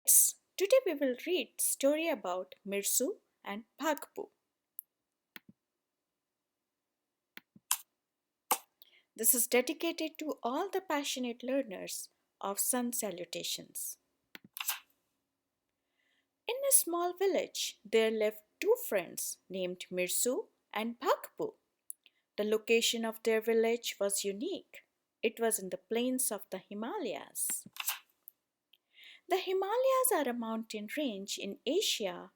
Today we will read story about Mirsu and Bhakhpu. This is dedicated to all the passionate learners of Sun Salutations. In a small village, there lived two friends named Mirsu and Bhakhpu. The location of their village was unique. It was in the plains of the Himalayas. The Himalayas are a mountain range in Asia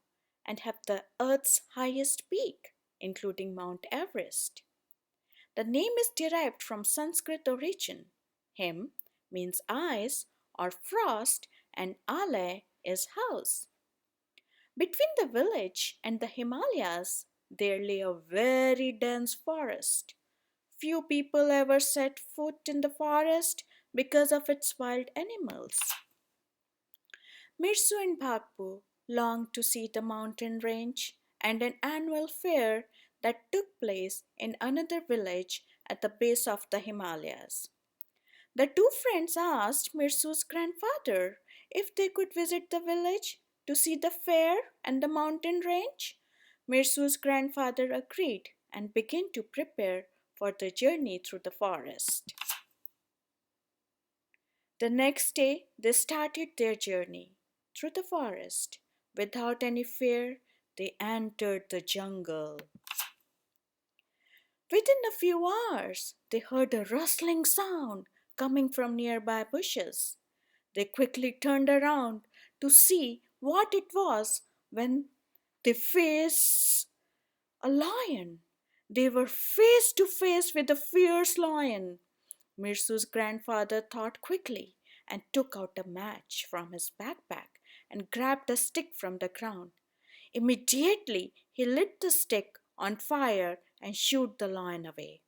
and have the Earth's highest peak, including Mount Everest. The name is derived from Sanskrit origin. Him means eyes or frost, and Ale is house. Between the village and the Himalayas, there lay a very dense forest. Few people ever set foot in the forest because of its wild animals. Mirsu and Bhakhpu longed to see the mountain range and an annual fair that took place in another village at the base of the Himalayas. The two friends asked Mirsu's grandfather if they could visit the village to see the fair and the mountain range. Mirsu's grandfather agreed and began to prepare for the journey through the forest. The next day, they started their journey through the forest. Without any fear, they entered the jungle. Within a few hours, they heard a rustling sound coming from nearby bushes. They quickly turned around to see what it was when they faced a lion. They were face to face with a fierce lion. Mirsu's grandfather thought quickly and took out a match from his backpack and grabbed a stick from the ground. Immediately, he lit the stick on fire and shooed the lion away.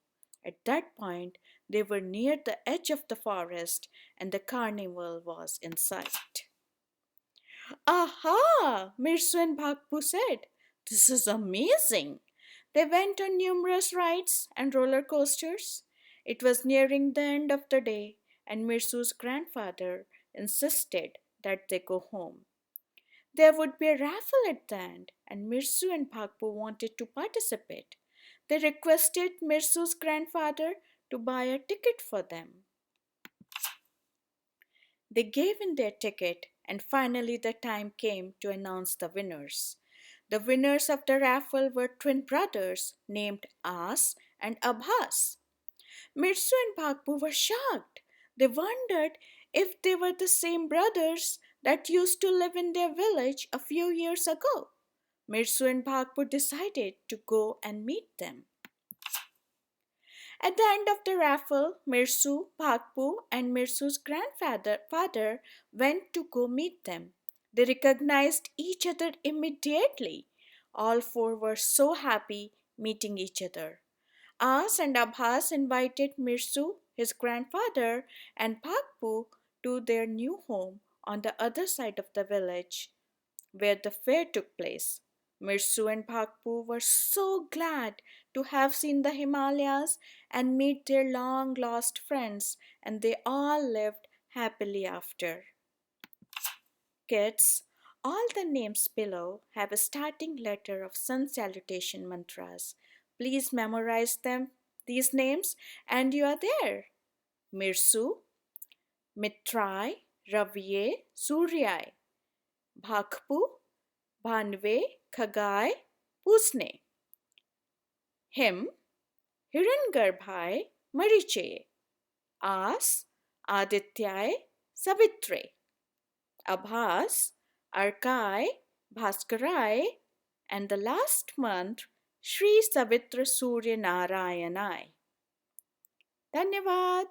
At that point, they were near the edge of the forest and the carnival was in sight. Aha! Mirsu and Bhakhpu said. This is amazing. They went on numerous rides and roller coasters. It was nearing the end of the day, and Mirsu's grandfather insisted that they go home. There would be a raffle at the end, and Mirsu and Bhakhpu wanted to participate. They requested Mirsu's grandfather to buy a ticket for them. They gave in their ticket, and finally the time came to announce the winners. The winners of the raffle were twin brothers named As and Abhas. Mirsu and Bhakhpu were shocked. They wondered if they were the same brothers that used to live in their village a few years ago. Mirsu and Bhakhpu decided to go and meet them. At the end of the raffle, Mirsu, Bhakhpu, and Mirsu's grandfather went to go meet them. They recognized each other immediately. All four were so happy meeting each other. As and Abhas invited Mirsu, his grandfather, and Bhakhpu to their new home on the other side of the village where the fair took place. Mirsu and Bhakhpu were so glad to have seen the Himalayas and meet their long lost friends, and they all lived happily after. Kids, all the names below have a starting letter of Sun Salutation Mantras. Please memorize these names, and you are there. Mirsu, Mitrai, Ravye, Suryai, Bhakhpu, Bhanve, Khagai, Pusne. Him, Hirangarbhai, Mariche. As, Adityai, Savitre. Abhas, Arkai, Bhaskarai, and the last month, Sri Savitra Surya Narayanai. Dhanyavad.